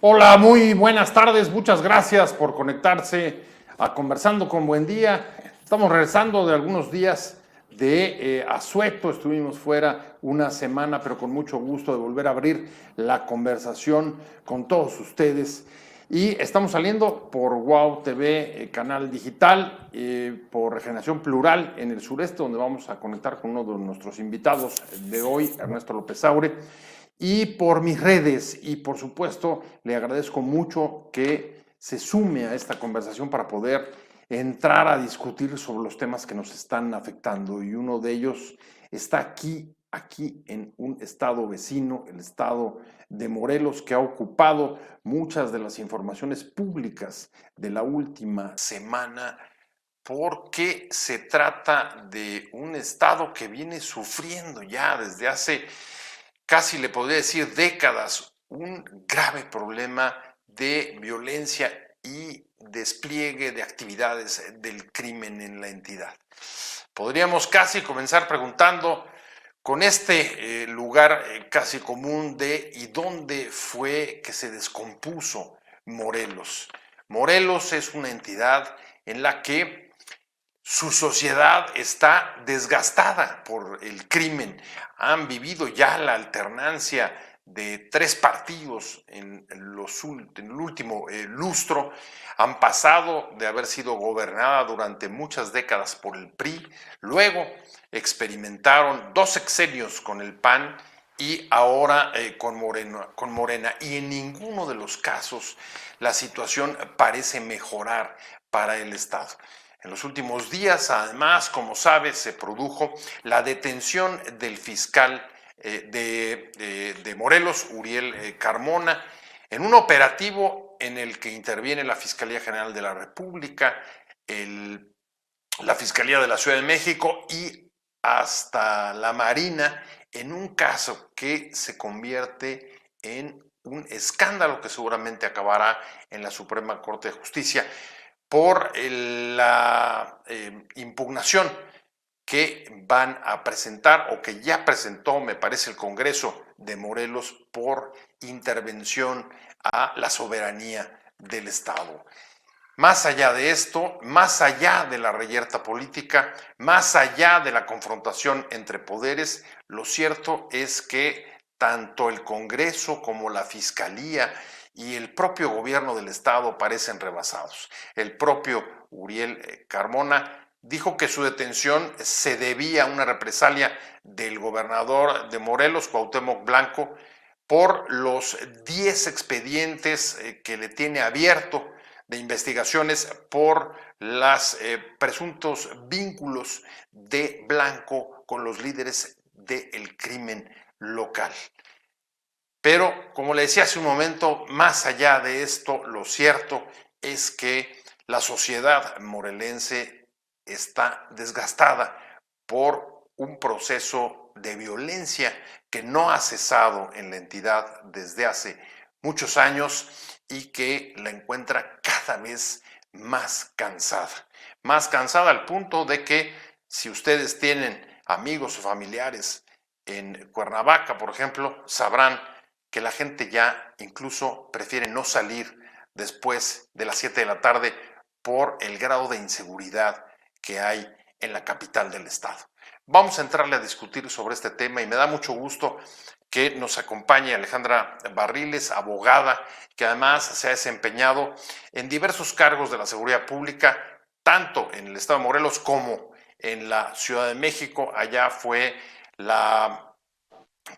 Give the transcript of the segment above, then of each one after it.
Hola, muy buenas tardes. Muchas gracias por conectarse a Conversando con Buen Día. Estamos regresando de algunos días de asueto. Estuvimos fuera una semana, pero con mucho gusto de volver a abrir la conversación con todos ustedes. Y estamos saliendo por WOW TV, canal digital, por Regeneración Plural en el sureste, donde vamos a conectar con uno de nuestros invitados de hoy, Ernesto López Aure, y por mis redes. Y por supuesto, le agradezco mucho que se sume a esta conversación para poder entrar a discutir sobre los temas que nos están afectando. Y uno de ellos está aquí en un estado vecino, el estado de Morelos, que ha ocupado muchas de las informaciones públicas de la última semana, porque se trata de un estado que viene sufriendo ya desde hace, casi le podría decir, décadas, un grave problema de violencia y despliegue de actividades del crimen en la entidad. Podríamos casi comenzar preguntando con este lugar casi común de ¿y dónde fue que se descompuso Morelos? Morelos es una entidad en la que su sociedad está desgastada por el crimen. Han vivido ya la alternancia de tres partidos en el último lustro. Han pasado de haber sido gobernada durante muchas décadas por el PRI, luego experimentaron 2 sexenios con el PAN y ahora con Morena. Y en ninguno de los casos la situación parece mejorar para el Estado. En los últimos días, además, como sabes, se produjo la detención del fiscal de Morelos, Uriel Carmona, en un operativo en el que interviene la Fiscalía General de la República, la Fiscalía de la Ciudad de México y hasta la Marina, en un caso que se convierte en un escándalo que seguramente acabará en la Suprema Corte de Justicia por la impugnación que van a presentar o que ya presentó, me parece, el Congreso de Morelos por intervención a la soberanía del Estado. Más allá de esto, más allá de la reyerta política, más allá de la confrontación entre poderes, lo cierto es que tanto el Congreso como la Fiscalía y el propio gobierno del Estado parecen rebasados. El propio Uriel Carmona dijo que su detención se debía a una represalia del gobernador de Morelos, Cuauhtémoc Blanco, por los 10 expedientes que le tiene abierto de investigaciones por los presuntos vínculos de Blanco con los líderes del crimen local. Pero, como le decía hace un momento, más allá de esto, lo cierto es que la sociedad morelense está desgastada por un proceso de violencia que no ha cesado en la entidad desde hace muchos años y que la encuentra cada vez más cansada al punto de que si ustedes tienen amigos o familiares en Cuernavaca, por ejemplo, sabrán que la gente ya incluso prefiere no salir después de las 7 de la tarde por el grado de inseguridad que hay en la capital del estado. Vamos a entrarle a discutir sobre este tema y me da mucho gusto que nos acompañe Alejandra Barriles, abogada, que además se ha desempeñado en diversos cargos de la seguridad pública, tanto en el estado de Morelos como en la Ciudad de México. Allá fue la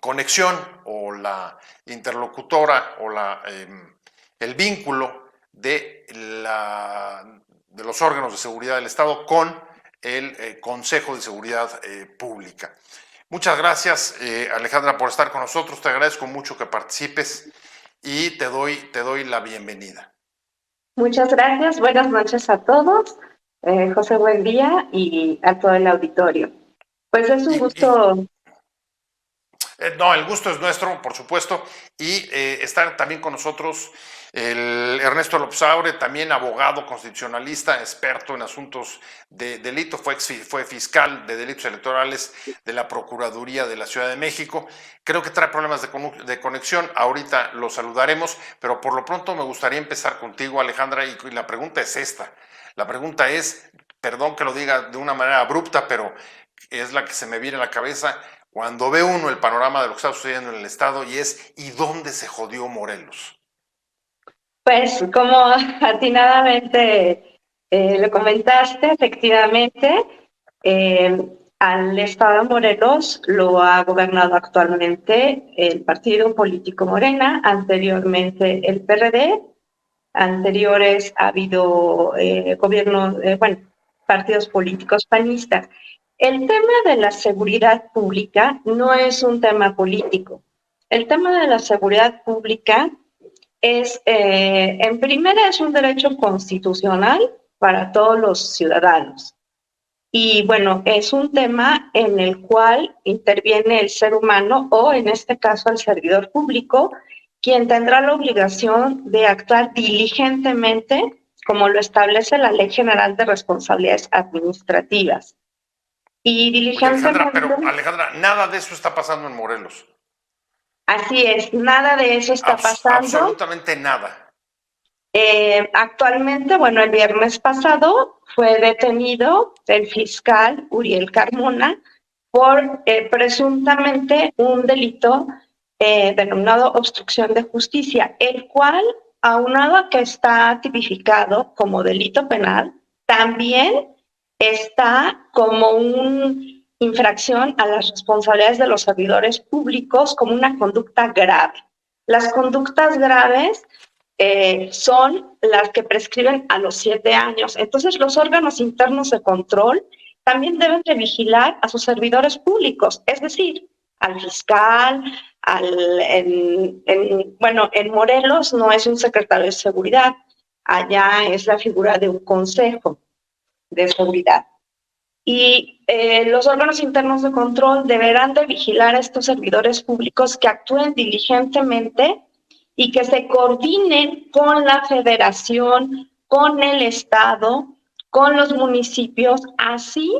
conexión o la interlocutora o el vínculo de los órganos de seguridad del Estado con el Consejo de Seguridad Pública. Muchas gracias, Alejandra, por estar con nosotros. Te agradezco mucho que participes y te doy la bienvenida. Muchas gracias, buenas noches a todos. José, buen día y a todo el auditorio. Pues es un gusto. No, el gusto es nuestro, por supuesto, y está también con nosotros el Ernesto López Aure, también abogado constitucionalista, experto en asuntos de delito, fue fiscal de delitos electorales de la Procuraduría de la Ciudad de México. Creo que trae problemas de conexión, ahorita lo saludaremos, pero por lo pronto me gustaría empezar contigo, Alejandra, y la pregunta es esta. La pregunta es, perdón que lo diga de una manera abrupta, pero es la que se me viene a la cabeza cuando ve uno el panorama de lo que está sucediendo en el estado, y es ¿y dónde se jodió Morelos? Pues como atinadamente lo comentaste, efectivamente, al estado de Morelos lo ha gobernado actualmente el partido político Morena, anteriormente el PRD, anteriores ha habido gobiernos, bueno, partidos políticos panistas. El tema de la seguridad pública no es un tema político. El tema de la seguridad pública es, en primera, es un derecho constitucional para todos los ciudadanos. Y bueno, es un tema en el cual interviene el ser humano o en este caso el servidor público, quien tendrá la obligación de actuar diligentemente como lo establece la Ley General de Responsabilidades Administrativas. Y Oye, Alejandra, diligentemente, pero Alejandra, nada de eso está pasando en Morelos. así es, nada de eso está pasando. Absolutamente nada. Actualmente, bueno, el viernes pasado fue detenido el fiscal Uriel Carmona por presuntamente un delito denominado obstrucción de justicia, el cual, aunado a que está tipificado como delito penal, también está como una infracción a las responsabilidades de los servidores públicos como una conducta grave. Las conductas graves son las que prescriben a los 7 años. Entonces, los órganos internos de control también deben de vigilar a sus servidores públicos, es decir, al fiscal, bueno, en Morelos no es un secretario de seguridad, allá es la figura de un consejo de seguridad. Y los órganos internos de control deberán de vigilar a estos servidores públicos que actúen diligentemente y que se coordinen con la federación, con el estado, con los municipios, así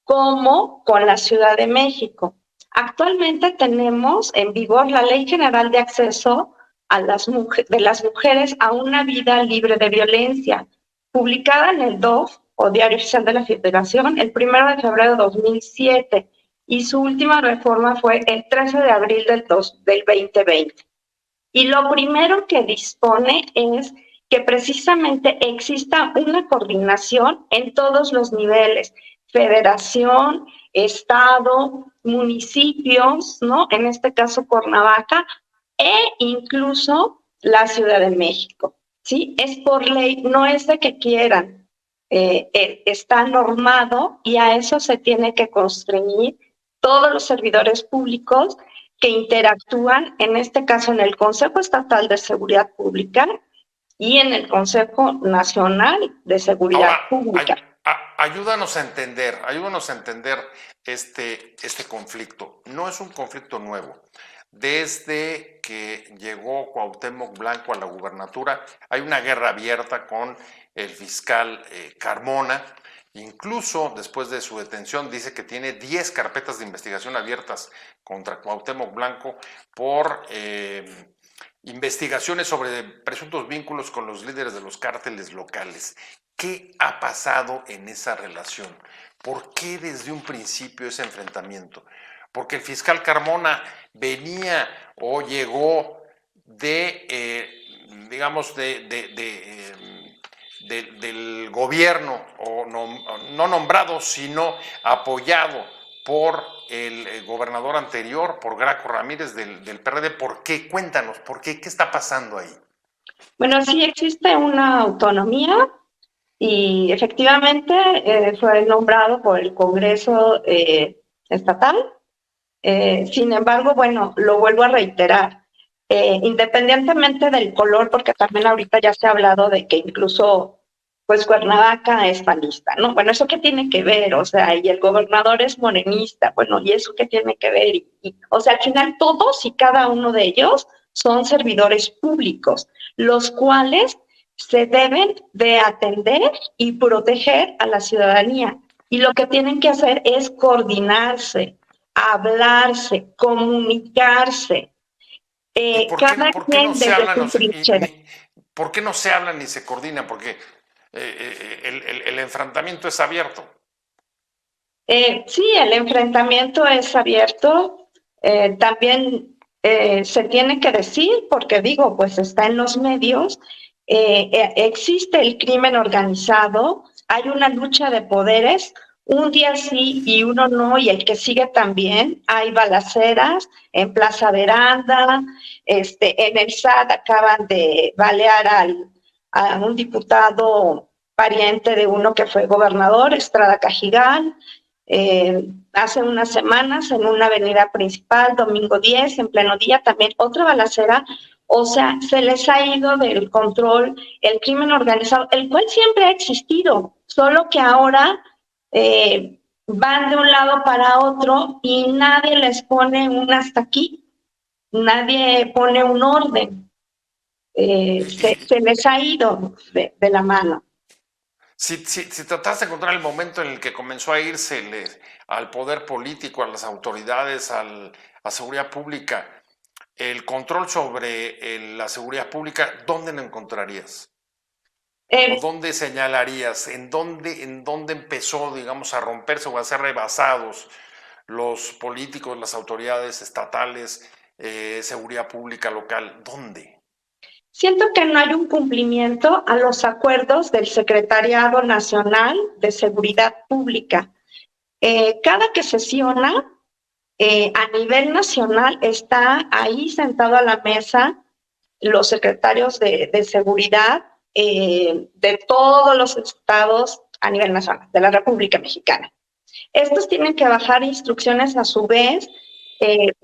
como con la Ciudad de México. Actualmente tenemos en vigor la Ley General de Acceso a de las mujeres a una vida libre de violencia, publicada en el DOF, o Diario Oficial de la Federación, el 1 de febrero de 2007, y su última reforma fue el 13 de abril del 2020. Y lo primero que dispone es que precisamente exista una coordinación en todos los niveles, federación, estado, municipios, ¿no? En este caso Cuernavaca, e incluso la Ciudad de México, ¿sí? Es por ley, no es de que quieran, está normado y a eso se tiene que constreñir todos los servidores públicos que interactúan, en este caso en el Consejo Estatal de Seguridad Pública y en el Consejo Nacional de Seguridad Pública. Ayúdanos a entender este conflicto. No es un conflicto nuevo. Desde que llegó Cuauhtémoc Blanco a la gubernatura, hay una guerra abierta con el fiscal Carmona. Incluso después de su detención dice que tiene 10 carpetas de investigación abiertas contra Cuauhtémoc Blanco por investigaciones sobre presuntos vínculos con los líderes de los cárteles locales. ¿Qué ha pasado en esa relación? ¿Por qué desde un principio ese enfrentamiento? Porque el fiscal Carmona venía o llegó del gobierno, o no nombrado, sino apoyado por el gobernador anterior, por Graco Ramírez del PRD. ¿Por qué? Cuéntanos, ¿por qué? ¿Qué está pasando ahí? Bueno, sí existe una autonomía y efectivamente fue nombrado por el Congreso Estatal. Sin embargo, bueno, lo vuelvo a reiterar, independientemente del color, porque también ahorita ya se ha hablado de que incluso pues Cuernavaca es panista, ¿no? Bueno, ¿eso qué tiene que ver? O sea, y el gobernador es morenista, bueno, ¿y eso qué tiene que ver? O sea, al final todos y cada uno de ellos son servidores públicos, los cuales se deben de atender y proteger a la ciudadanía. Y lo que tienen que hacer es coordinarse, hablarse, comunicarse, ¿Y por qué, cada por qué no quien se desde hablan, su trinchera. por qué no se hablan ni se coordinan? Porque el enfrentamiento es abierto. Sí, el enfrentamiento es abierto. También se tiene que decir, porque digo, pues está en los medios, existe el crimen organizado, hay una lucha de poderes, un día sí y uno no, y el que sigue también, hay balaceras en Plaza Veranda, en el SAT acaban de balear a un diputado pariente de uno que fue gobernador, Estrada Cajigal. Hace unas semanas en una avenida principal, domingo 10, en pleno día, también otra balacera. O sea, se les ha ido del control el crimen organizado, el cual siempre ha existido, solo que ahora van de un lado para otro y nadie les pone un hasta aquí, nadie pone un orden. Se les ha ido de la mano. Si tratas de encontrar el momento en el que comenzó a irse al poder político, a las autoridades, a seguridad pública, el control sobre la seguridad pública, ¿dónde lo encontrarías? ¿O Eh, dónde señalarías? En dónde empezó, digamos, a romperse o a ser rebasados los políticos, las autoridades estatales, seguridad pública local? ¿Dónde? Siento que no hay un cumplimiento a los acuerdos del Secretariado Nacional de Seguridad Pública. Cada que sesiona a nivel nacional está ahí sentado a la mesa los secretarios de seguridad de todos los estados a nivel nacional, de la República Mexicana. Estos tienen que bajar instrucciones a su vez,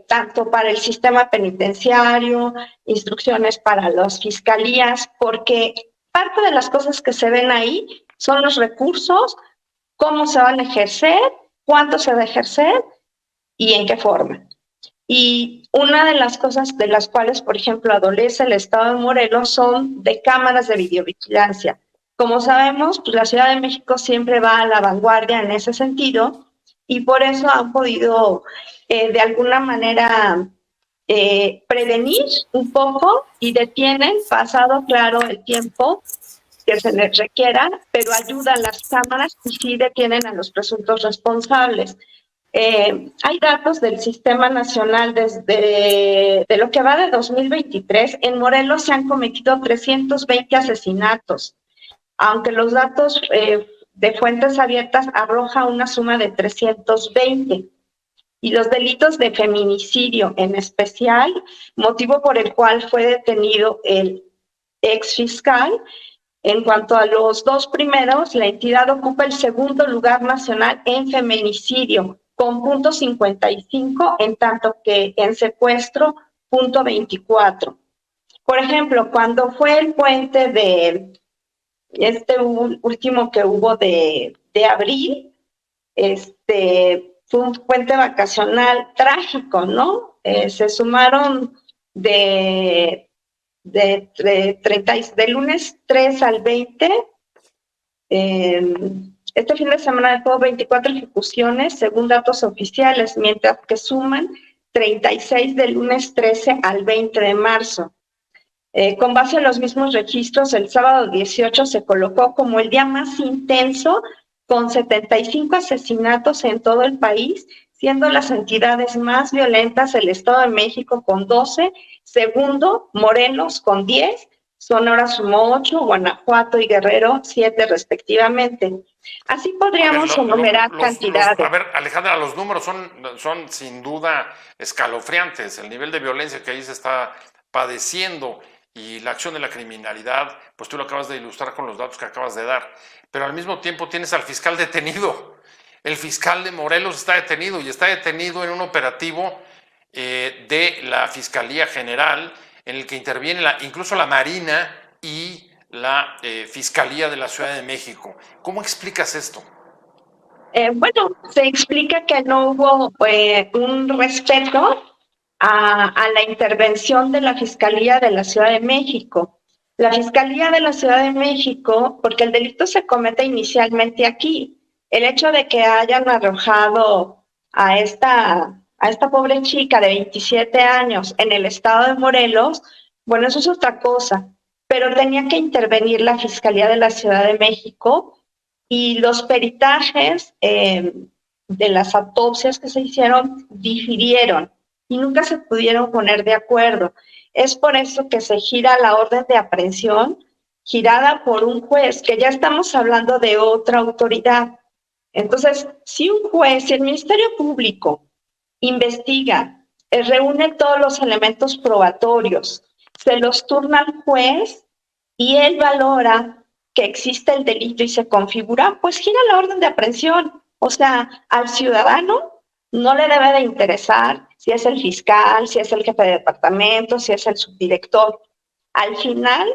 tanto para el sistema penitenciario, instrucciones para las fiscalías, porque parte de las cosas que se ven ahí son los recursos, cómo se van a ejercer, cuánto se va a ejercer y en qué forma. Y una de las cosas de las cuales, por ejemplo, adolece el Estado de Morelos son de cámaras de videovigilancia. Como sabemos, pues la Ciudad de México siempre va a la vanguardia en ese sentido y por eso han podido de alguna manera prevenir un poco y detienen, pasado claro el tiempo que se les requiera, pero ayudan las cámaras y sí detienen a los presuntos responsables. Hay datos del Sistema Nacional de lo que va de 2023. En Morelos se han cometido 320 asesinatos, aunque los datos de fuentes abiertas arroja una suma de 320. Y los delitos de feminicidio en especial, motivo por el cual fue detenido el ex fiscal. En cuanto a los dos primeros, la entidad ocupa el segundo lugar nacional en feminicidio, con punto 55, en tanto que en secuestro, punto 24. Por ejemplo, cuando fue el puente de este último que hubo de abril, fue un puente vacacional trágico, ¿no? Se sumaron de lunes 3 al 20, este fin de semana tuvo 24 ejecuciones según datos oficiales, mientras que suman 36 del lunes 13 al 20 de marzo. Con base en los mismos registros, el sábado 18 se colocó como el día más intenso, con 75 asesinatos en todo el país, siendo las entidades más violentas el Estado de México con 12, segundo Morelos con 10, Sonora sumó 8, Guanajuato y Guerrero 7 respectivamente. Así podríamos enumerar cantidades. A ver, Alejandra, los números son sin duda escalofriantes. El nivel de violencia que ahí se está padeciendo y la acción de la criminalidad, pues tú lo acabas de ilustrar con los datos que acabas de dar. Pero al mismo tiempo tienes al fiscal detenido. El fiscal de Morelos está detenido y está detenido en un operativo de la Fiscalía General en el que interviene incluso la Marina y la Fiscalía de la Ciudad de México. ¿Cómo explicas esto? Bueno, se explica que no hubo un respeto a la intervención de la Fiscalía de la Ciudad de México. La Fiscalía de la Ciudad de México, porque el delito se comete inicialmente aquí. El hecho de que hayan arrojado a esta pobre chica de 27 años en el estado de Morelos, bueno, eso es otra cosa, pero tenía que intervenir la Fiscalía de la Ciudad de México y los peritajes de las autopsias que se hicieron difirieron y nunca se pudieron poner de acuerdo. Es por eso que se gira la orden de aprehensión, girada por un juez, que ya estamos hablando de otra autoridad. Entonces, si un juez, si el Ministerio Público investiga, reúne todos los elementos probatorios, se los turna al juez y él valora que existe el delito y se configura, pues gira la orden de aprehensión. O sea, al ciudadano no le debe de interesar si es el fiscal, si es el jefe de departamento, si es el subdirector. Al final,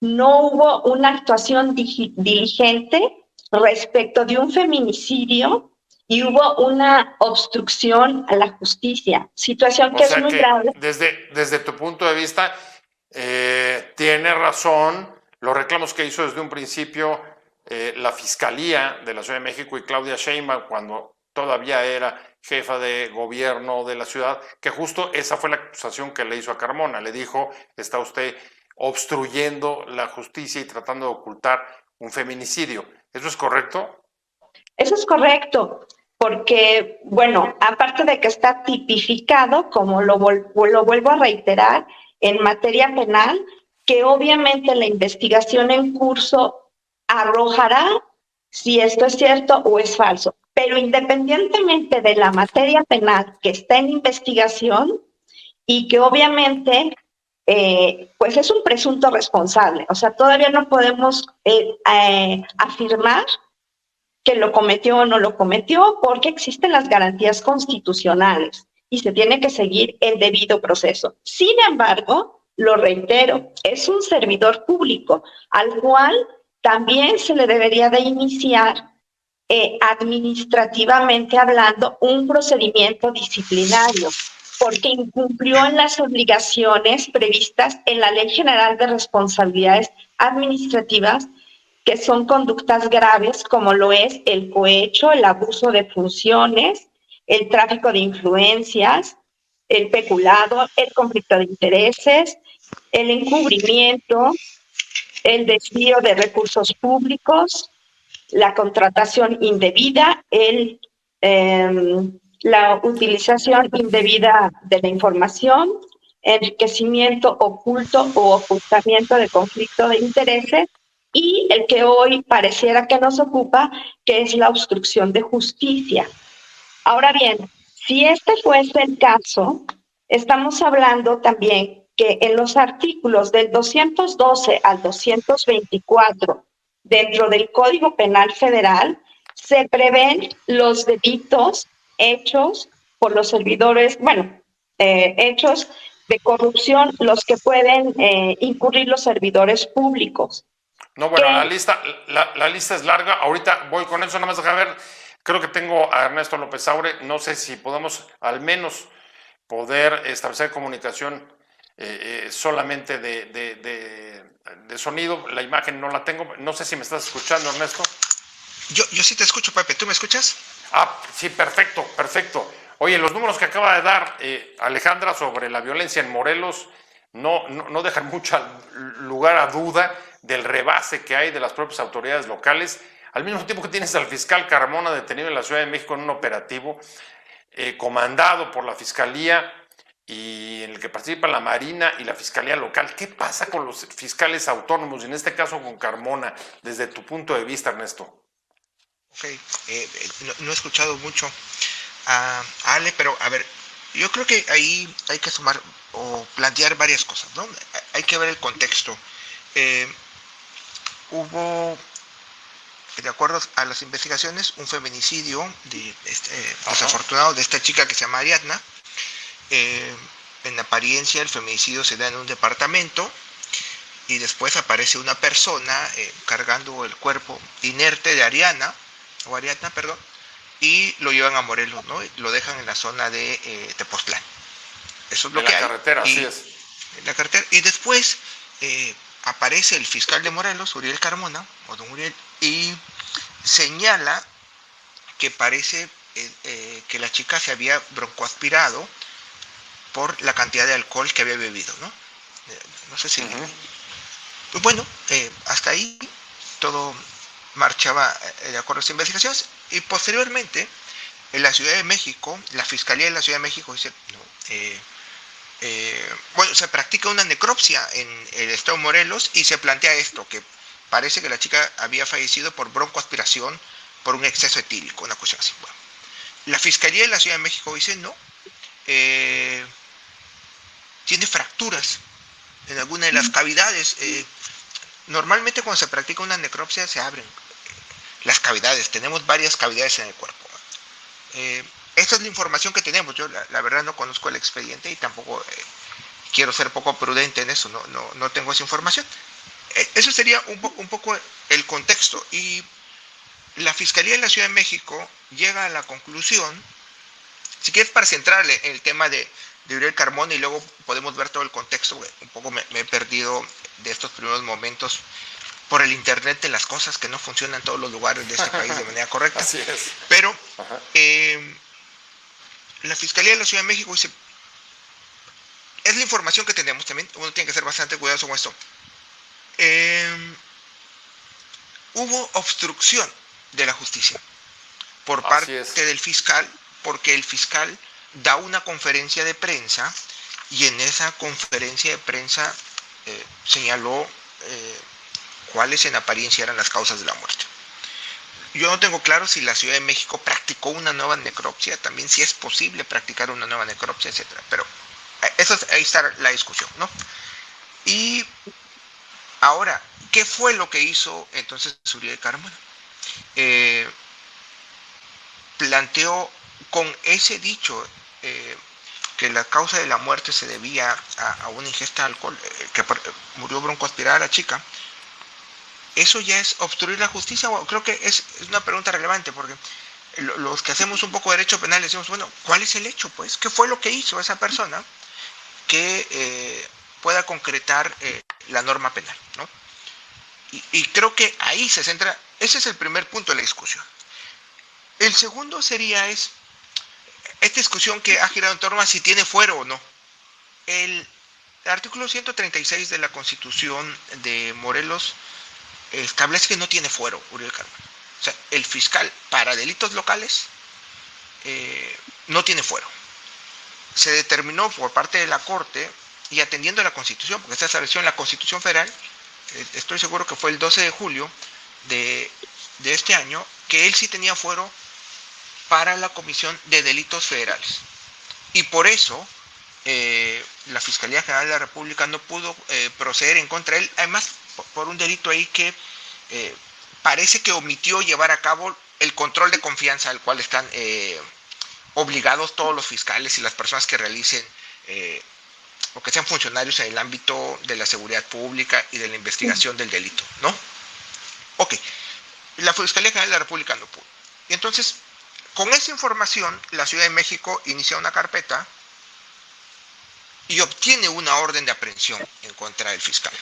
no hubo una actuación diligente respecto de un feminicidio y hubo una obstrucción a la justicia, situación que es muy grave. Desde tu punto de vista, tiene razón los reclamos que hizo desde un principio la Fiscalía de la Ciudad de México y Claudia Sheinbaum cuando todavía era jefa de gobierno de la ciudad, que justo esa fue la acusación que le hizo a Carmona. Le dijo, está usted obstruyendo la justicia y tratando de ocultar un feminicidio. ¿Eso es correcto? Eso es correcto, porque, bueno, aparte de que está tipificado, como lo vuelvo a reiterar, en materia penal, que obviamente la investigación en curso arrojará si esto es cierto o es falso. Pero independientemente de la materia penal que está en investigación y que obviamente pues es un presunto responsable, o sea, todavía no podemos afirmar que lo cometió o no lo cometió porque existen las garantías constitucionales y se tiene que seguir el debido proceso. Sin embargo, lo reitero, es un servidor público al cual también se le debería de iniciar administrativamente hablando un procedimiento disciplinario porque incumplió en las obligaciones previstas en la Ley General de Responsabilidades Administrativas, que son conductas graves como lo es el cohecho, el abuso de funciones, el tráfico de influencias, el peculado, el conflicto de intereses, el encubrimiento, el desvío de recursos públicos, la contratación indebida, la utilización indebida de la información, enriquecimiento oculto o ocultamiento de conflicto de intereses, y el que hoy pareciera que nos ocupa, que es la obstrucción de justicia. Ahora bien, si este fuese el caso, estamos hablando también que en los artículos del 212 al 224 dentro del Código Penal Federal se prevén los delitos hechos por los servidores, hechos de corrupción, los que pueden incurrir los servidores públicos. No, bueno, la lista es larga. Ahorita voy con eso, nada más deja ver. Creo que tengo a Ernesto López Saure. No sé si podemos al menos poder establecer comunicación solamente de sonido. La imagen no la tengo. No sé si me estás escuchando, Ernesto. Yo sí te escucho, Pepe. ¿Tú me escuchas? Ah, sí, perfecto, perfecto. Oye, los números que acaba de dar Alejandra sobre la violencia en Morelos no dejan mucho lugar a duda del rebase que hay de las propias autoridades locales, al mismo tiempo que tienes al fiscal Carmona detenido en la Ciudad de México en un operativo comandado por la Fiscalía y en el que participa la Marina y la Fiscalía local. ¿Qué pasa con los fiscales autónomos y en este caso con Carmona, desde tu punto de vista, Ernesto? Ok, no he escuchado mucho a Ale, pero a ver, yo creo que ahí hay que sumar o plantear varias cosas, ¿no? Hay que ver el contexto. Hubo, de acuerdo a las investigaciones, un feminicidio desafortunado de esta chica que se llama Ariadna. En apariencia el feminicidio se da en un departamento y después aparece una persona cargando el cuerpo inerte de Ariadna, perdón, y lo llevan a Morelos, ¿no? Lo dejan en la zona de Tepoztlán. Eso es lo En que la hay. carretera, Y, así es. en la carretera. Y después aparece el fiscal de Morelos, Uriel Carmona, o don Uriel, y señala que parece que la chica se había broncoaspirado por la cantidad de alcohol que había bebido, ¿no? No sé si... Pues bueno, hasta ahí todo marchaba de acuerdo a las investigaciones, y posteriormente en la Ciudad de México, la Fiscalía de la Ciudad de México dice, no, bueno, se practica una necropsia en el estado de Morelos y se plantea esto, que parece que la chica había fallecido por broncoaspiración por un exceso etílico, una cuestión así. Bueno, la Fiscalía de la Ciudad de México dice, no, tiene fracturas en alguna de las cavidades. Normalmente cuando se practica una necropsia se abren las cavidades, tenemos varias cavidades en el cuerpo. Esta es la información que tenemos. Yo la verdad no conozco el expediente y tampoco quiero ser poco prudente en eso, no tengo esa información. Eso sería un poco el contexto. Y la Fiscalía de la Ciudad de México llega a la conclusión, si quieres para centrarle en el tema de Uriel Carmona y luego podemos ver todo el contexto, un poco me he perdido de estos primeros momentos por el internet de las cosas que no funcionan en todos los lugares de este país de manera correcta. Así es. Pero la Fiscalía de la Ciudad de México dice, es la información que tenemos, también uno tiene que ser bastante cuidadoso con esto. Hubo obstrucción de la justicia por parte del fiscal, porque el fiscal da una conferencia de prensa y en esa conferencia de prensa señaló cuáles en apariencia eran las causas de la muerte. Yo no tengo claro si la Ciudad de México practicó una nueva necropsia, también si es posible practicar una nueva necropsia, etcétera. Pero ahí está la discusión, ¿no? Y ahora, ¿qué fue lo que hizo entonces Uriel Carmona? Planteó con ese dicho que la causa de la muerte se debía a una ingesta de alcohol, que murió broncoaspirada la chica. ¿Eso ya es obstruir la justicia? Bueno, creo que es una pregunta relevante, porque los que hacemos un poco de derecho penal decimos, bueno, ¿cuál es el hecho? Pues, ¿qué fue lo que hizo esa persona que pueda concretar la norma penal, ¿no? Y creo que ahí se centra, ese es el primer punto de la discusión. El segundo sería esta discusión que ha girado en torno a si tiene fuero o no. El artículo 136 de la Constitución de Morelos establece que no tiene fuero Uriel Carmona. O sea, el fiscal para delitos locales no tiene fuero. Se determinó por parte de la Corte y atendiendo a la Constitución, porque está establecido en la Constitución Federal, estoy seguro que fue el 12 de julio de este año, que él sí tenía fuero para la comisión de delitos federales. Y por eso la Fiscalía General de la República no pudo proceder en contra de él, además por un delito ahí que parece que omitió llevar a cabo el control de confianza al cual están obligados todos los fiscales y las personas que realicen o que sean funcionarios en el ámbito de la seguridad pública y de la investigación del delito, ¿no? Ok, la Fiscalía General de la República no pudo. Y entonces, con esa información, la Ciudad de México inicia una carpeta y obtiene una orden de aprehensión en contra del fiscal,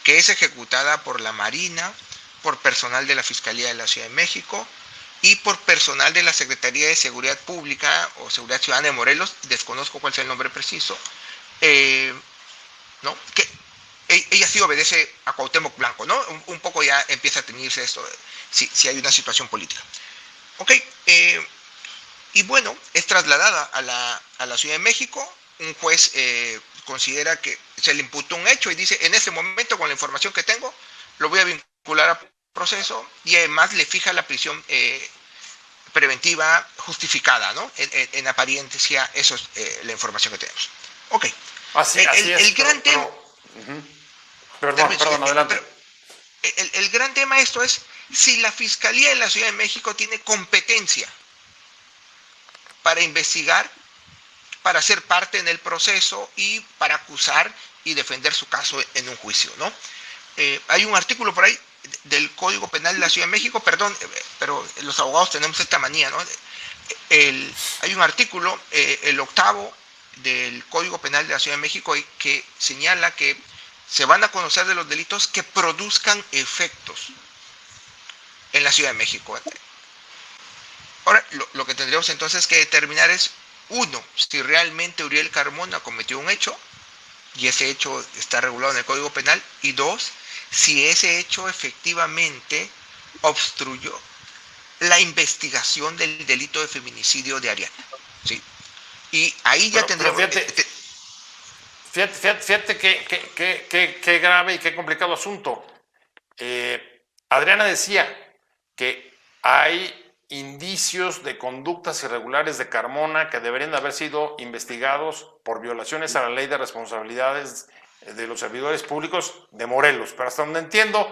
que es ejecutada por la Marina, por personal de la Fiscalía de la Ciudad de México y por personal de la Secretaría de Seguridad Pública o Seguridad Ciudadana de Morelos, desconozco cuál es el nombre preciso, ¿no? Que ella sí obedece a Cuauhtémoc Blanco, ¿no? Un poco ya empieza a teñirse esto, si hay una situación política. Ok, y bueno, es trasladada a la Ciudad de México. Un juez considera que se le imputó un hecho y dice, en este momento, con la información que tengo, lo voy a vincular a proceso y además le fija la prisión preventiva justificada, ¿no? En apariencia, eso es la información que tenemos. Ok. Así es. El gran tema... Perdón, adelante. El gran tema esto es si la Fiscalía de la Ciudad de México tiene competencia para investigar, para ser parte en el proceso y para acusar y defender su caso en un juicio, ¿no? hay un artículo por ahí del Código Penal de la Ciudad de México, perdón, pero los abogados tenemos esta manía, ¿no? Hay un artículo, el 8º del Código Penal de la Ciudad de México, que señala que se van a conocer de los delitos que produzcan efectos en la Ciudad de México. Ahora, lo que tendríamos entonces que determinar es, uno, si realmente Uriel Carmona cometió un hecho, y ese hecho está regulado en el Código Penal, y dos, si ese hecho efectivamente obstruyó la investigación del delito de feminicidio de Ariana, ¿sí? Y ahí ya tendríamos... Fíjate qué grave y qué complicado asunto. Adriana decía que hay indicios de conductas irregulares de Carmona que deberían haber sido investigados por violaciones a la ley de responsabilidades de los servidores públicos de Morelos. Pero hasta donde entiendo,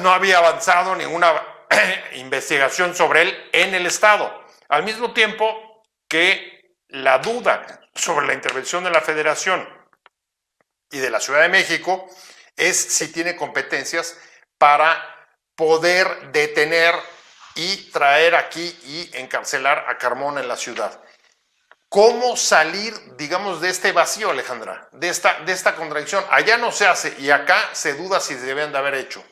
no había avanzado ninguna investigación sobre él en el Estado. Al mismo tiempo que la duda sobre la intervención de la Federación y de la Ciudad de México es si tiene competencias para poder detener y traer aquí y encarcelar a Carmona en la ciudad. ¿Cómo salir, digamos, de este vacío, Alejandra? De esta contradicción. Allá no se hace y acá se duda si se deben de haber hecho.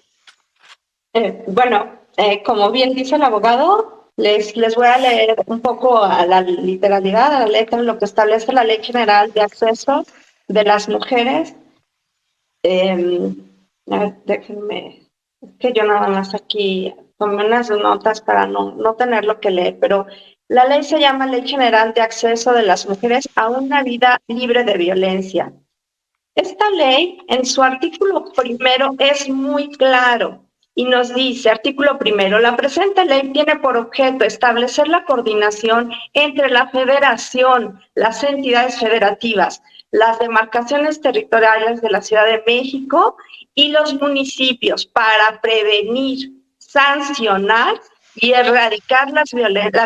Como bien dice el abogado, les voy a leer un poco a la literalidad, a la letra, lo que establece la Ley General de Acceso de las Mujeres. Déjenme, es que yo nada más aquí tomé unas notas para no tener lo que leer, pero la ley se llama Ley General de Acceso de las Mujeres a una vida libre de violencia. Esta ley, en su artículo 1, es muy claro y nos dice, artículo 1, la presente ley tiene por objeto establecer la coordinación entre la Federación, las entidades federativas, las demarcaciones territoriales de la Ciudad de México y los municipios para prevenir, sancionar y erradicar la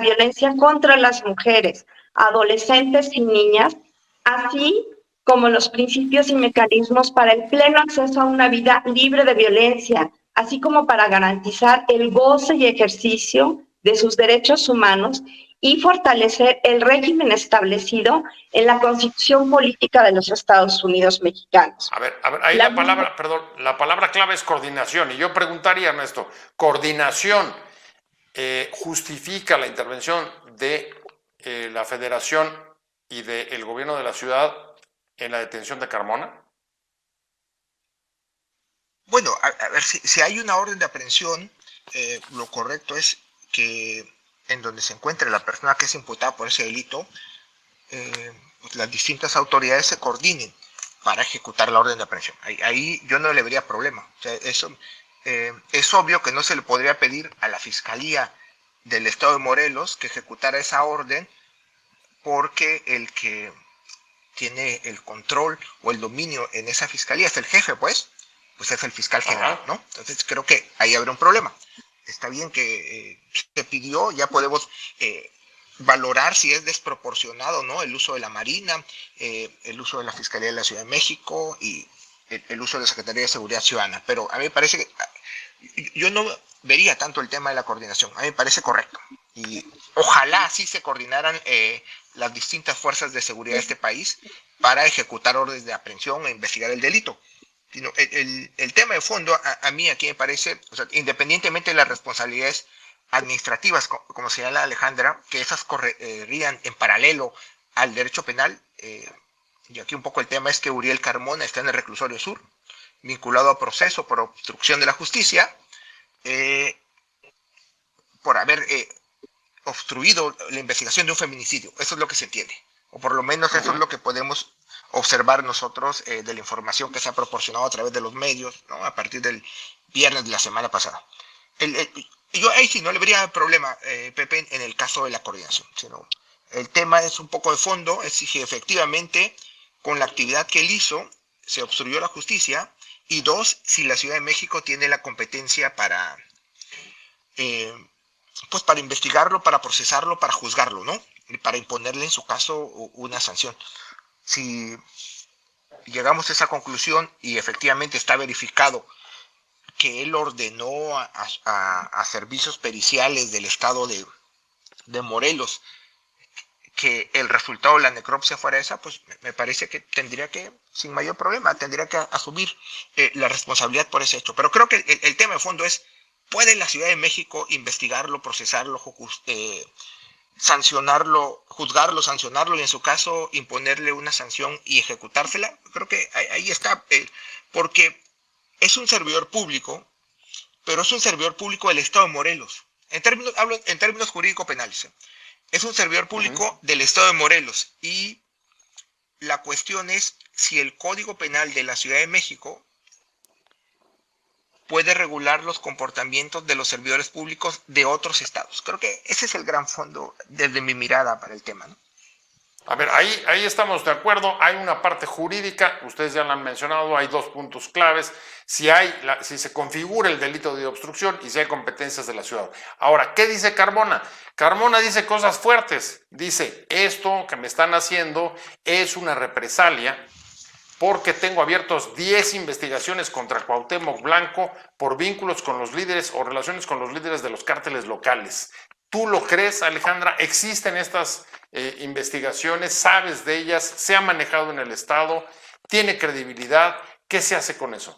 violencia contra las mujeres, adolescentes y niñas, así como los principios y mecanismos para el pleno acceso a una vida libre de violencia, así como para garantizar el goce y ejercicio de sus derechos humanos y fortalecer el régimen establecido en la Constitución Política de los Estados Unidos Mexicanos. A ver, ahí la palabra clave es coordinación. Y yo preguntaría, Ernesto, ¿coordinación justifica la intervención de la Federación y del gobierno de la ciudad en la detención de Carmona? Bueno, a ver, si hay una orden de aprehensión, lo correcto es que en donde se encuentre la persona que es imputada por ese delito, pues las distintas autoridades se coordinen para ejecutar la orden de aprehensión. Ahí yo no le vería problema. O sea, eso es obvio que no se le podría pedir a la Fiscalía del Estado de Morelos que ejecutara esa orden, porque el que tiene el control o el dominio en esa fiscalía es el jefe, pues es el fiscal general, ¿no? Entonces creo que ahí habrá un problema. Está bien que se pidió, ya podemos valorar si es desproporcionado, ¿no? El uso de la Marina, el uso de la Fiscalía de la Ciudad de México y el uso de la Secretaría de Seguridad Ciudadana. Pero a mí me parece que yo no vería tanto el tema de la coordinación. A mí me parece correcto. Y ojalá así se coordinaran las distintas fuerzas de seguridad de este país para ejecutar órdenes de aprehensión e investigar el delito. El tema de fondo, a mí aquí me parece, o sea, independientemente de las responsabilidades administrativas, como señala Alejandra, que esas correrían en paralelo al derecho penal, y aquí un poco el tema es que Uriel Carmona está en el reclusorio sur, vinculado a proceso por obstrucción de la justicia, por haber obstruido la investigación de un feminicidio. Eso es lo que se entiende, o por lo menos eso es lo que podemos observar nosotros de la información que se ha proporcionado a través de los medios, ¿no? A partir del viernes de la semana pasada. Yo ahí sí no le vería problema, Pepe, en el caso de la coordinación, sino el tema es un poco de fondo, es si efectivamente con la actividad que él hizo se obstruyó la justicia, y dos, si la Ciudad de México tiene la competencia para investigarlo, para procesarlo, para juzgarlo, ¿no? Y para imponerle en su caso una sanción. Si llegamos a esa conclusión y efectivamente está verificado que él ordenó a servicios periciales del estado de Morelos que el resultado de la necropsia fuera esa, pues me parece que tendría que, sin mayor problema, tendría que asumir la responsabilidad por ese hecho. Pero creo que el tema de fondo es, ¿puede la Ciudad de México investigarlo, procesarlo, sancionarlo, juzgarlo, sancionarlo y en su caso imponerle una sanción y ejecutársela? Creo que ahí está, porque es un servidor público, pero es un servidor público del Estado de Morelos. Hablo en términos jurídico-penales. Es un servidor público del Estado de Morelos y la cuestión es si el Código Penal de la Ciudad de México puede regular los comportamientos de los servidores públicos de otros estados. Creo que ese es el gran fondo desde mi mirada para el tema, ¿no? A ver, ahí estamos de acuerdo. Hay una parte jurídica, ustedes ya la han mencionado, hay dos puntos claves. Si se configura el delito de obstrucción y si hay competencias de la ciudad. Ahora, ¿qué dice Carmona? Carmona dice cosas fuertes. Dice, esto que me están haciendo es una represalia porque tengo abiertos 10 investigaciones contra Cuauhtémoc Blanco por vínculos con los líderes o relaciones con los líderes de los cárteles locales. ¿Tú lo crees, Alejandra? ¿Existen estas investigaciones? ¿Sabes de ellas? ¿Se ha manejado en el Estado? ¿Tiene credibilidad? ¿Qué se hace con eso?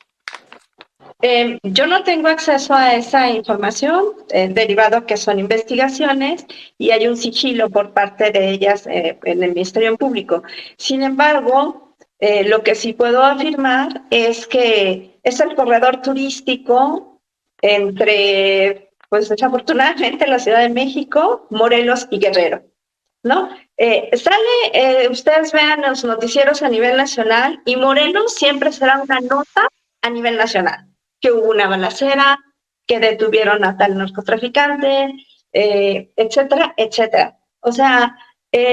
Yo no tengo acceso a esa información, derivado que son investigaciones y hay un sigilo por parte de ellas en el Ministerio Público. Sin embargo, lo que sí puedo afirmar es que es el corredor turístico entre, pues desafortunadamente, la Ciudad de México, Morelos y Guerrero, ¿no? Ustedes vean los noticieros a nivel nacional y Morelos siempre será una nota a nivel nacional, que hubo una balacera, que detuvieron a tal narcotraficante, etcétera, etcétera. O sea,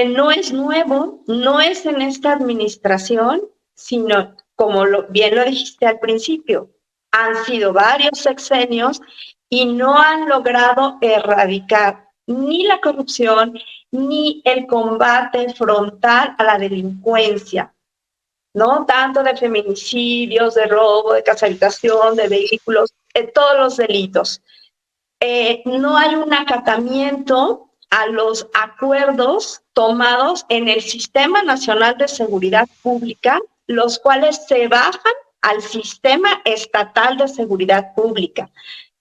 no es nuevo, no es en esta administración, sino, como bien lo dijiste al principio, han sido varios sexenios y no han logrado erradicar ni la corrupción ni el combate frontal a la delincuencia, ¿no? Tanto de feminicidios, de robo, de casa-habitación, de vehículos, de todos los delitos. No hay un acatamiento a los acuerdos tomados en el Sistema Nacional de Seguridad Pública, los cuales se bajan al Sistema Estatal de Seguridad Pública,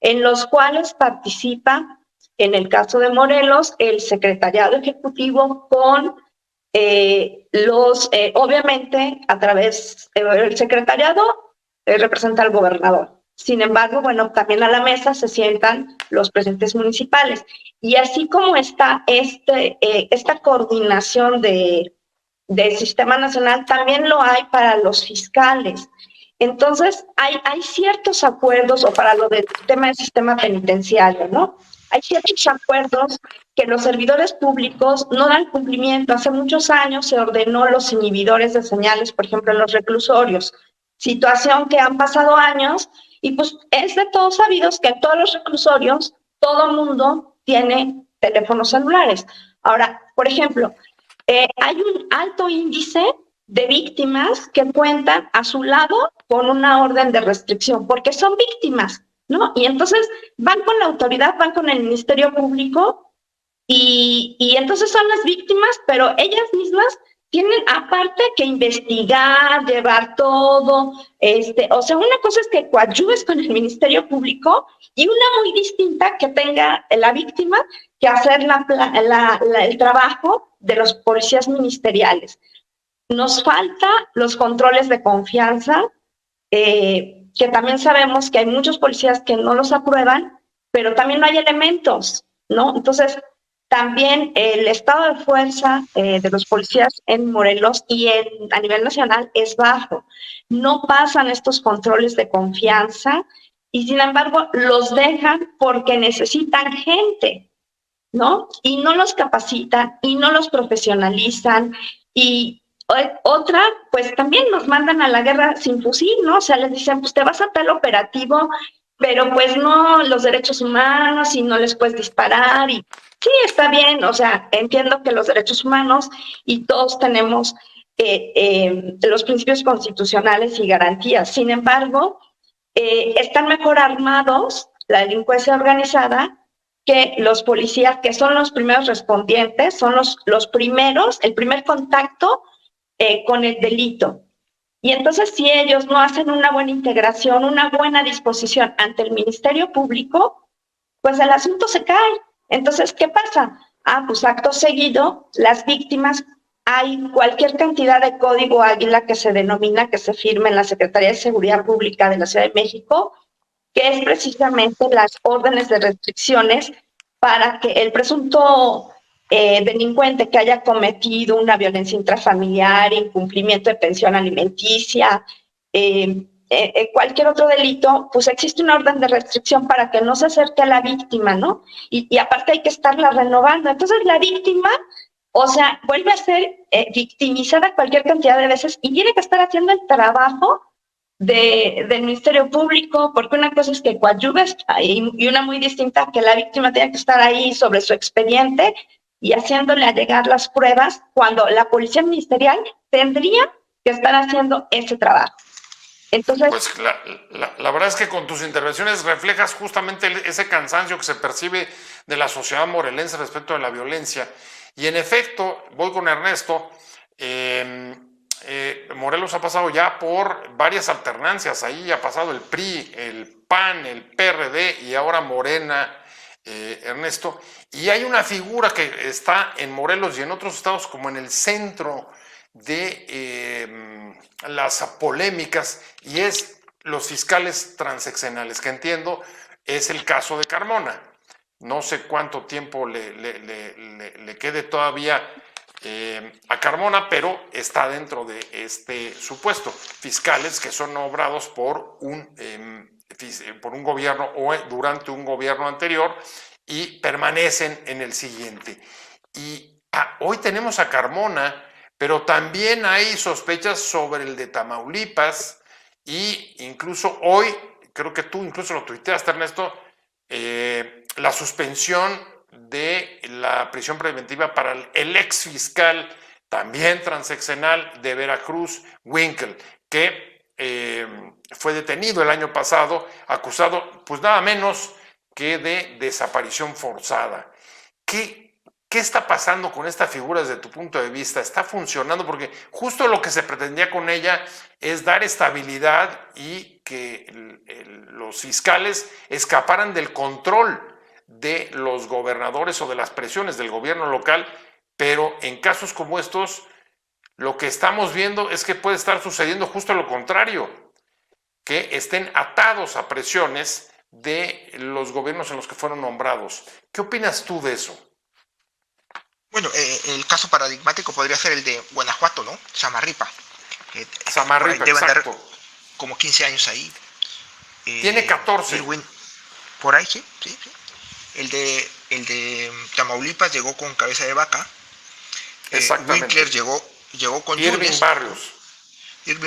en los cuales participa, en el caso de Morelos, el Secretariado Ejecutivo con obviamente, a través del secretariado representa al gobernador. Sin embargo, bueno, también a la mesa se sientan los presidentes municipales. Y así como está esta coordinación del Sistema Nacional, también lo hay para los fiscales. Entonces, hay ciertos acuerdos, o para lo del tema del sistema penitenciario, ¿no? Hay ciertos acuerdos que los servidores públicos no dan cumplimiento. Hace muchos años se ordenó los inhibidores de señales, por ejemplo, en los reclusorios. Situación que han pasado años y pues es de todos sabidos que en todos los reclusorios todo mundo tiene teléfonos celulares. Ahora, por ejemplo, hay un alto índice de víctimas que cuentan a su lado con una orden de restricción, porque son víctimas, ¿no? Y entonces van con la autoridad, van con el Ministerio Público y entonces son las víctimas, pero ellas mismas tienen aparte que investigar, llevar todo, o sea, una cosa es que coadyuves con el Ministerio Público y una muy distinta que tenga la víctima que hacer el trabajo de los policías ministeriales. Nos falta los controles de confianza, que también sabemos que hay muchos policías que no los aprueban, pero también no hay elementos, ¿no? Entonces, también el estado de fuerza de los policías en Morelos y a nivel nacional es bajo. No pasan estos controles de confianza y, sin embargo, los dejan porque necesitan gente, ¿no? Y no los capacitan y no los profesionalizan. Y otra, pues también nos mandan a la guerra sin fusil, ¿no? O sea, les dicen, pues te vas a tal operativo, pero pues no, los derechos humanos y no les puedes disparar. Y sí, está bien, o sea, entiendo que los derechos humanos y todos tenemos los principios constitucionales y garantías. Sin embargo, están mejor armados la delincuencia organizada que los policías, que son los primeros respondientes, son los primeros, el primer contacto con el delito. Y entonces, si ellos no hacen una buena integración, una buena disposición ante el Ministerio Público, pues el asunto se cae. Entonces, ¿qué pasa? Pues acto seguido, las víctimas, hay cualquier cantidad de código águila que se denomina, que se firma en la Secretaría de Seguridad Pública de la Ciudad de México, que es precisamente las órdenes de restricciones para que el presunto delincuente que haya cometido una violencia intrafamiliar, incumplimiento de pensión alimenticia, cualquier otro delito, pues existe una orden de restricción para que no se acerque a la víctima, ¿no? Y aparte hay que estarla renovando. Entonces la víctima, o sea, vuelve a ser victimizada cualquier cantidad de veces y tiene que estar haciendo el trabajo del Ministerio Público, porque una cosa es que coadyuves y una muy distinta, que la víctima tiene que estar ahí sobre su expediente y haciéndole llegar las pruebas, cuando la policía ministerial tendría que estar haciendo ese trabajo. Entonces, pues la verdad es que con tus intervenciones reflejas justamente ese cansancio que se percibe de la sociedad morelense respecto de la violencia. Y en efecto, voy con Ernesto, Morelos ha pasado ya por varias alternancias. Ahí ha pasado el PRI, el PAN, el PRD y ahora Morena, Ernesto. Y hay una figura que está en Morelos y en otros estados como en el centro de las polémicas, y es los fiscales transeccionales, que entiendo es el caso de Carmona. No sé cuánto tiempo le quede todavía a Carmona, pero está dentro de este supuesto. Fiscales que son nombrados por un gobierno o durante un gobierno anterior y permanecen en el siguiente. Y hoy tenemos a Carmona, pero también hay sospechas sobre el de Tamaulipas, y incluso hoy, creo que tú incluso lo tuiteaste, Ernesto, la suspensión de la prisión preventiva para el ex fiscal, también transeccional de Veracruz, Winkel, que fue detenido el año pasado, acusado pues nada menos que de desaparición forzada. ¿Qué está pasando con esta figura desde tu punto de vista? ¿Está funcionando? Porque justo lo que se pretendía con ella es dar estabilidad y que los fiscales escaparan del control de los gobernadores o de las presiones del gobierno local, pero en casos como estos, lo que estamos viendo es que puede estar sucediendo justo lo contrario, que estén atados a presiones de los gobiernos en los que fueron nombrados. ¿Qué opinas tú de eso? Bueno, el caso paradigmático podría ser el de Guanajuato, ¿no? Samarripa. Samarripa, debe andar exacto. como 15 años ahí. Tiene 14. Por ahí, sí. El de Tamaulipas llegó con cabeza de vaca. Exactamente. Winkler llegó con Irving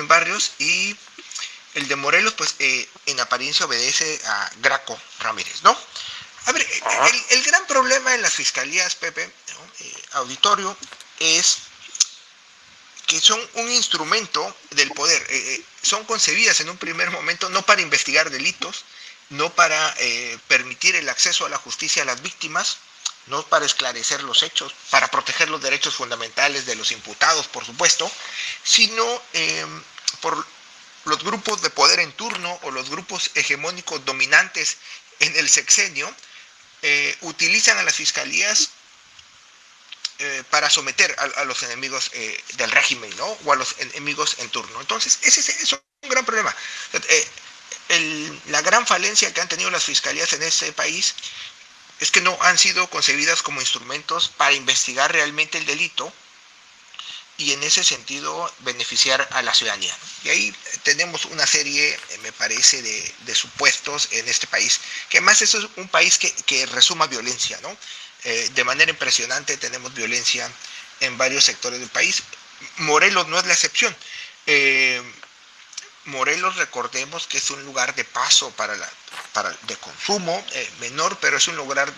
Barrios, y el de Morelos, pues en apariencia obedece a Graco Ramírez, ¿no? A ver, el gran problema en las fiscalías, Pepe, ¿no? Auditorio, es que son un instrumento del poder. Son concebidas en un primer momento no para investigar delitos, no para permitir el acceso a la justicia a las víctimas, no para esclarecer los hechos, para proteger los derechos fundamentales de los imputados, por supuesto, sino por los grupos de poder en turno o los grupos hegemónicos dominantes en el sexenio. Utilizan a las fiscalías para someter a los enemigos del régimen, ¿no? O a los enemigos en turno. Entonces, ese es un gran problema. La gran falencia que han tenido las fiscalías en este país es que no han sido concebidas como instrumentos para investigar realmente el delito y en ese sentido beneficiar a la ciudadanía, ¿no? Y ahí tenemos una serie, me parece, de supuestos en este país, que además eso es un país que resuma violencia, ¿no? De manera impresionante tenemos violencia en varios sectores del país. Morelos no es la excepción. Morelos, recordemos que es un lugar de paso para de consumo menor, pero es un lugar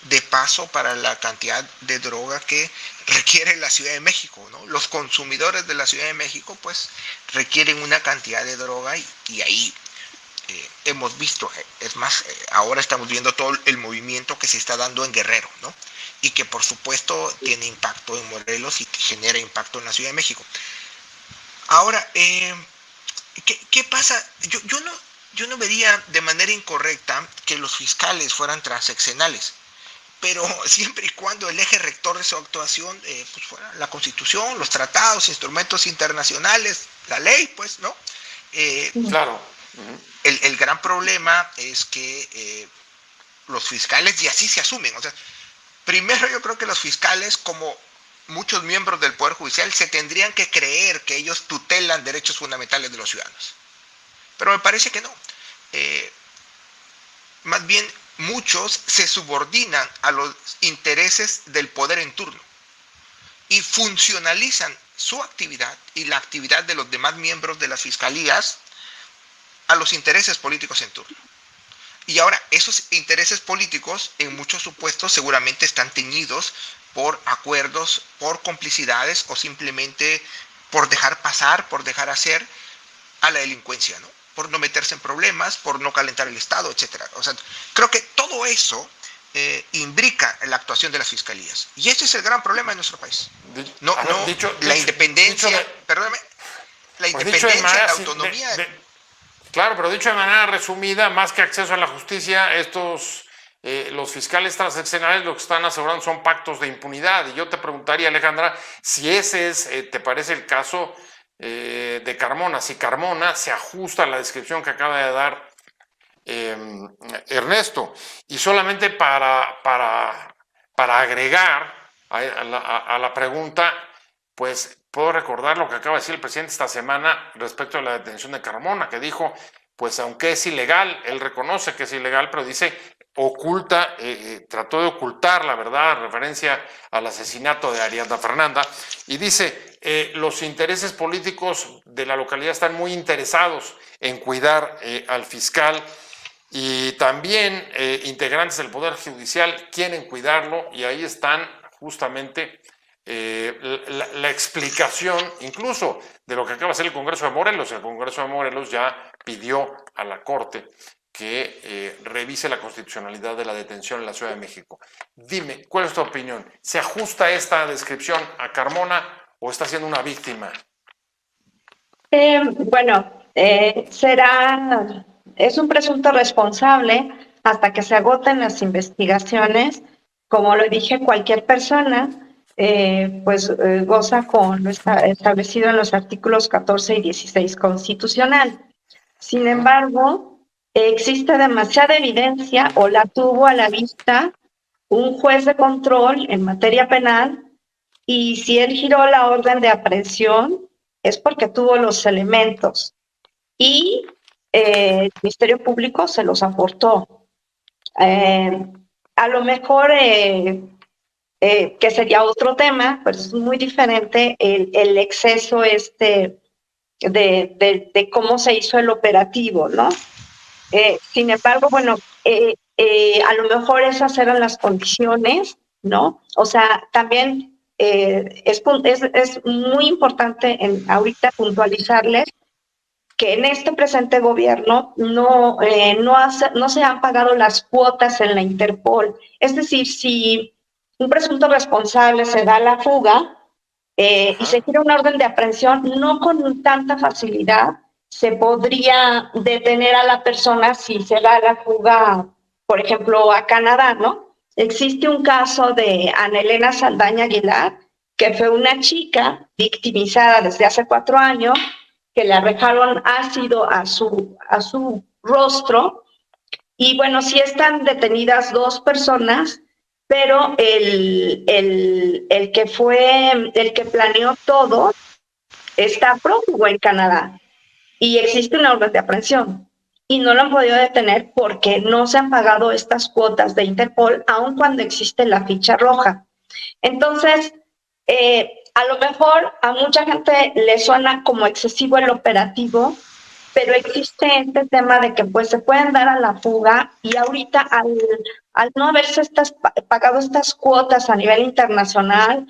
de paso para la cantidad de droga que requiere la Ciudad de México, ¿no? Los consumidores de la Ciudad de México pues requieren una cantidad de droga y ahí hemos visto, es más, ahora estamos viendo todo el movimiento que se está dando en Guerrero, ¿no? Y que por supuesto tiene impacto en Morelos y genera impacto en la Ciudad de México. Ahora, ¿qué pasa? Yo no vería de manera incorrecta que los fiscales fueran transeccionales, pero siempre y cuando el eje rector de su actuación pues fuera la Constitución, los tratados, instrumentos internacionales, la ley, pues, ¿no? Claro. El gran problema es que los fiscales, y así se asumen, o sea, primero yo creo que los fiscales, como muchos miembros del Poder Judicial, se tendrían que creer que ellos tutelan derechos fundamentales de los ciudadanos. Pero me parece que no. Más bien, muchos se subordinan a los intereses del poder en turno y funcionalizan su actividad y la actividad de los demás miembros de las fiscalías a los intereses políticos en turno. Y ahora, esos intereses políticos, en muchos supuestos, seguramente están teñidos por acuerdos, por complicidades o simplemente por dejar pasar, por dejar hacer a la delincuencia, ¿no? Por no meterse en problemas, por no calentar el Estado, etc. O sea, creo que todo eso imbrica en la actuación de las fiscalías. Y ese es el gran problema de nuestro país. La independencia, perdóname, la independencia, la autonomía. Claro, pero dicho de manera resumida, más que acceso a la justicia, los fiscales transaccionales lo que están asegurando son pactos de impunidad. Y yo te preguntaría, Alejandra, si ese es, te parece el caso de Carmona, si Carmona se ajusta a la descripción que acaba de dar Ernesto. Y solamente para agregar a la pregunta, pues puedo recordar lo que acaba de decir el presidente esta semana respecto a la detención de Carmona, que dijo, pues aunque es ilegal, él reconoce que es ilegal, pero dice, trató de ocultar la verdad en referencia al asesinato de Ariadna Fernanda, y dice, los intereses políticos de la localidad están muy interesados en cuidar al fiscal, y también integrantes del Poder Judicial quieren cuidarlo, y ahí están justamente la explicación incluso de lo que acaba de hacer el Congreso de Morelos. El Congreso de Morelos ya pidió a la Corte que revise la constitucionalidad de la detención en la Ciudad de México. Dime, ¿cuál es tu opinión? ¿Se ajusta esta descripción a Carmona o está siendo una víctima? Es un presunto responsable hasta que se agoten las investigaciones. Como lo dije, cualquier persona goza con lo establecido en los artículos 14 y 16 constitucional. Sin embargo, existe demasiada evidencia, o la tuvo a la vista un juez de control en materia penal, y si él giró la orden de aprehensión es porque tuvo los elementos y el Ministerio Público se los aportó. A lo mejor que sería otro tema, pero es muy diferente el exceso de cómo se hizo el operativo, ¿no? Sin embargo, a lo mejor esas eran las condiciones, ¿no? O sea, también es muy importante ahorita puntualizarles que en este presente gobierno no se han pagado las cuotas en la Interpol. Es decir, si un presunto responsable se da la fuga y se gira una orden de aprehensión, no con tanta facilidad se podría detener a la persona si se da la fuga, por ejemplo, a Canadá, ¿no? Existe un caso de Ana Elena Saldaña Aguilar, que fue una chica victimizada desde hace 4 años, que le arrojaron ácido a su rostro, y bueno, sí están detenidas 2 personas, pero el que planeó todo está prófugo en Canadá y existe una orden de aprehensión y no lo han podido detener porque no se han pagado estas cuotas de Interpol, aun cuando existe la ficha roja. Entonces, a lo mejor a mucha gente le suena como excesivo el operativo, pero existe este tema de que pues se pueden dar a la fuga y ahorita al no haberse pagado estas cuotas a nivel internacional,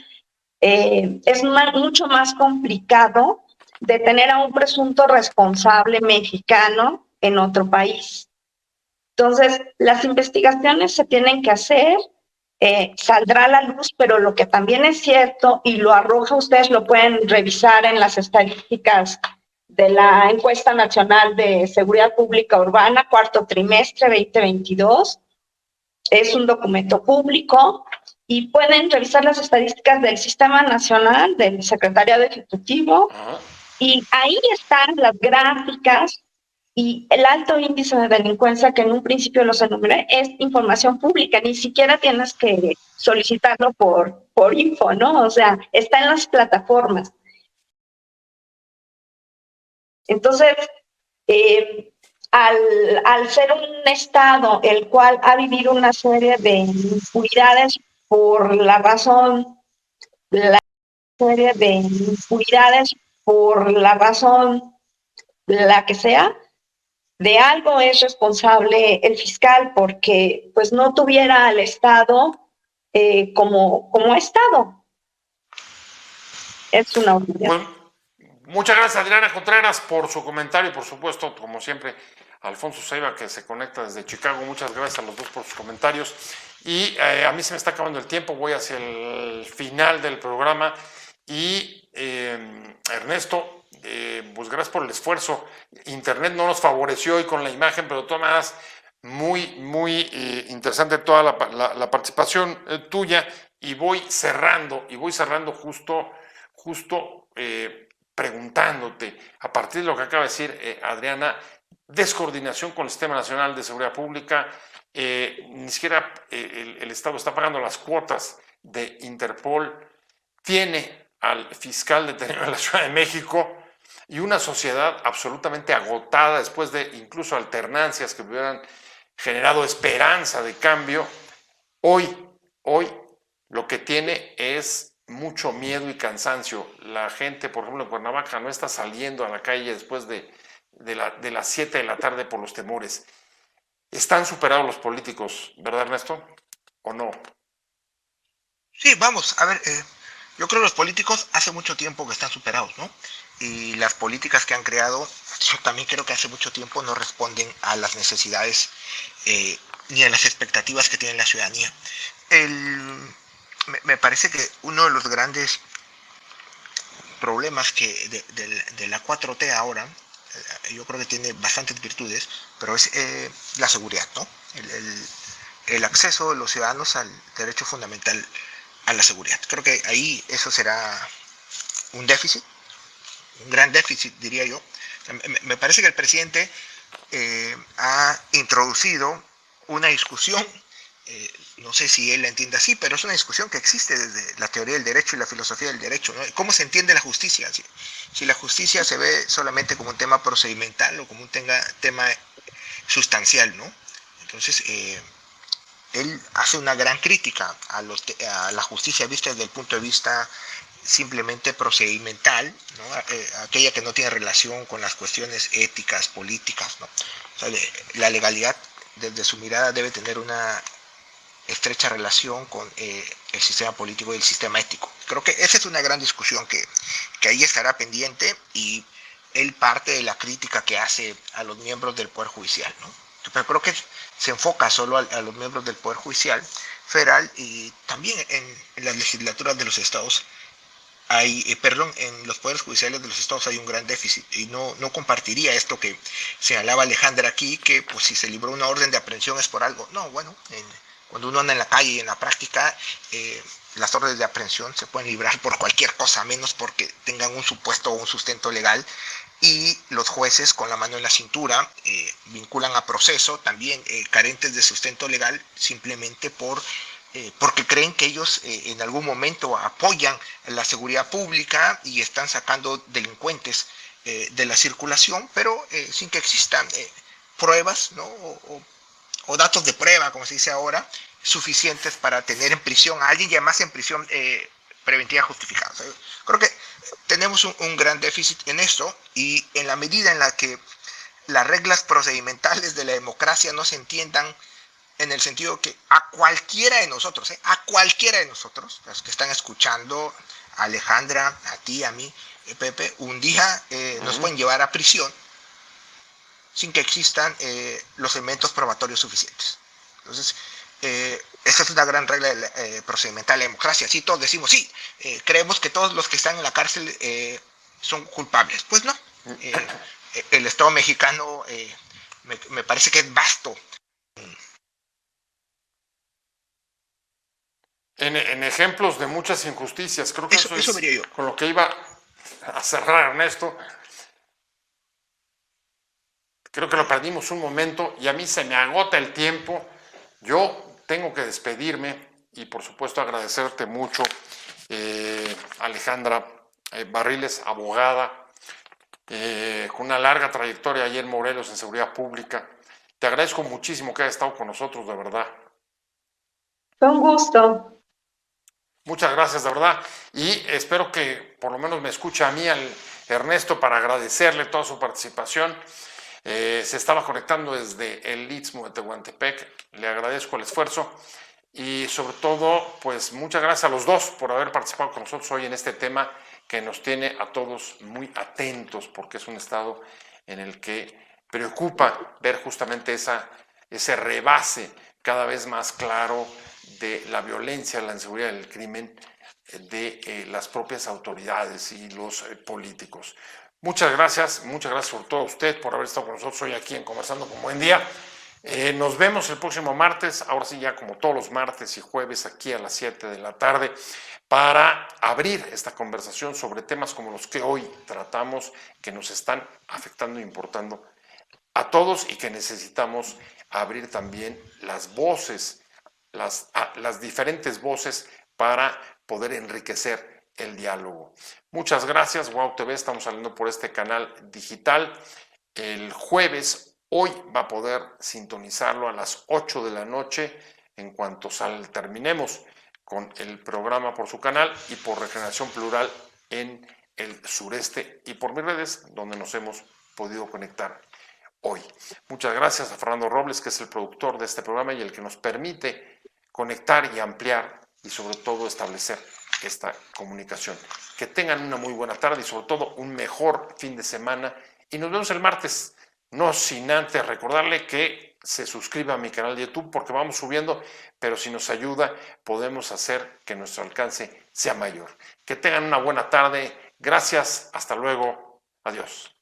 es mucho más complicado detener a un presunto responsable mexicano en otro país. Entonces, las investigaciones se tienen que hacer, saldrá a la luz, pero lo que también es cierto, y lo arroja, ustedes lo pueden revisar en las estadísticas de la Encuesta Nacional de Seguridad Pública Urbana, cuarto trimestre 2022, es un documento público, y pueden revisar las estadísticas del Sistema Nacional, del Secretariado Ejecutivo, y ahí están las gráficas y el alto índice de delincuencia que en un principio los enumeré es información pública, ni siquiera tienes que solicitarlo por info, ¿no? O sea, está en las plataformas. Entonces, al ser un Estado el cual ha vivido una serie de impunidades por la razón, la que sea, de algo es responsable el fiscal porque pues no tuviera al Estado como Estado. Es una opinión. Pues, muchas gracias, Adriana Contreras, por su comentario y por supuesto, como siempre, Alfonso Ceiba, que se conecta desde Chicago. Muchas gracias a los dos por sus comentarios. Y a mí se me está acabando el tiempo, voy hacia el final del programa. Y Ernesto, pues gracias por el esfuerzo. Internet no nos favoreció hoy con la imagen, pero de todas maneras, muy interesante toda la participación tuya. Y voy cerrando justo preguntándote, a partir de lo que acaba de decir Adriana, descoordinación con el Sistema Nacional de Seguridad Pública, ni siquiera el Estado está pagando las cuotas de Interpol, tiene al fiscal detenido en la Ciudad de México y una sociedad absolutamente agotada después de incluso alternancias que hubieran generado esperanza de cambio. Hoy lo que tiene es mucho miedo y cansancio. La gente, por ejemplo, en Cuernavaca no está saliendo a la calle después de las 7 de la tarde por los temores. ¿Están superados los políticos, verdad, Ernesto? ¿O no? Sí, vamos, a ver, yo creo que los políticos hace mucho tiempo que están superados, ¿no? Y las políticas que han creado, yo también creo que hace mucho tiempo no responden a las necesidades ni a las expectativas que tiene la ciudadanía. Me parece que uno de los grandes problemas de la 4T ahora, yo creo que tiene bastantes virtudes, pero es la seguridad, ¿no? El acceso de los ciudadanos al derecho fundamental a la seguridad. Creo que ahí eso será un déficit, un gran déficit, diría yo. Me parece que el presidente ha introducido una discusión, no sé si él la entiende así, pero es una discusión que existe desde la teoría del derecho y la filosofía del derecho, ¿no? ¿Cómo se entiende la justicia? Si la justicia se ve solamente como un tema procedimental o como un tema sustancial, ¿no? Entonces, él hace una gran crítica a la justicia vista desde el punto de vista simplemente procedimental, ¿no? Aquella que no tiene relación con las cuestiones éticas, políticas, ¿no? O sea, la legalidad, desde su mirada, debe tener una estrecha relación con el sistema político y el sistema ético. Creo que esa es una gran discusión que ahí estará pendiente, y él parte de la crítica que hace a los miembros del Poder Judicial, ¿no? Pero creo que se enfoca solo a los miembros del Poder Judicial federal, y también en las legislaturas de los estados en los poderes judiciales de los estados hay un gran déficit, y no compartiría esto que señalaba Alejandra aquí, que pues si se libró una orden de aprehensión es por algo. No, bueno, cuando uno anda en la calle y en la práctica, las órdenes de aprehensión se pueden librar por cualquier cosa, menos porque tengan un supuesto o un sustento legal, y los jueces, con la mano en la cintura, vinculan a proceso también carentes de sustento legal, simplemente porque creen que ellos en algún momento apoyan la seguridad pública y están sacando delincuentes de la circulación, pero sin que existan pruebas, ¿no? o datos de prueba, como se dice ahora, suficientes para tener en prisión a alguien, y además en prisión preventiva justificada. O sea, creo que tenemos un gran déficit en esto, y en la medida en la que las reglas procedimentales de la democracia no se entiendan en el sentido que a cualquiera de nosotros, los que están escuchando, a Alejandra, a ti, a mí, Pepe, un día nos pueden llevar a prisión sin que existan los elementos probatorios suficientes. Entonces, esa es una gran regla procedimental de la democracia. Sí, todos decimos, sí, creemos que todos los que están en la cárcel son culpables. Pues no. El Estado mexicano me parece que es vasto. En ejemplos de muchas injusticias, creo que eso es vería yo. con lo que iba a cerrar, Ernesto. Creo que lo perdimos un momento y a mí se me agota el tiempo. Yo tengo que despedirme y por supuesto agradecerte mucho, Alejandra Barriles, abogada, con una larga trayectoria allí en Morelos en seguridad pública. Te agradezco muchísimo que hayas estado con nosotros, de verdad. Fue un gusto. Muchas gracias, de verdad. Y espero que por lo menos me escuche a mí, al Ernesto, para agradecerle toda su participación. Se estaba conectando desde el Istmo de Tehuantepec. Le agradezco el esfuerzo y sobre todo, pues muchas gracias a los dos por haber participado con nosotros hoy en este tema que nos tiene a todos muy atentos, porque es un estado en el que preocupa ver justamente ese rebase cada vez más claro de la violencia, la inseguridad, el crimen de las propias autoridades y los políticos. Muchas gracias sobre todo a usted por haber estado con nosotros hoy aquí en Conversando con Buen Día. Nos vemos el próximo martes, ahora sí ya como todos los martes y jueves aquí a las 7 de la tarde, para abrir esta conversación sobre temas como los que hoy tratamos, que nos están afectando e importando a todos y que necesitamos abrir también las voces, las diferentes voces para poder enriquecer el diálogo. Muchas gracias, Wow TV, estamos saliendo por este canal digital. El jueves, hoy va a poder sintonizarlo a las 8 de la noche en cuanto terminemos con el programa por su canal y por Regeneración Plural en el sureste y por mis redes donde nos hemos podido conectar hoy. Muchas gracias a Fernando Robles, que es el productor de este programa y el que nos permite conectar y ampliar y sobre todo establecer esta comunicación. Que tengan una muy buena tarde y sobre todo un mejor fin de semana y nos vemos el martes, no sin antes recordarle que se suscriba a mi canal de YouTube porque vamos subiendo, pero si nos ayuda podemos hacer que nuestro alcance sea mayor. Que tengan una buena tarde, gracias, hasta luego, adiós.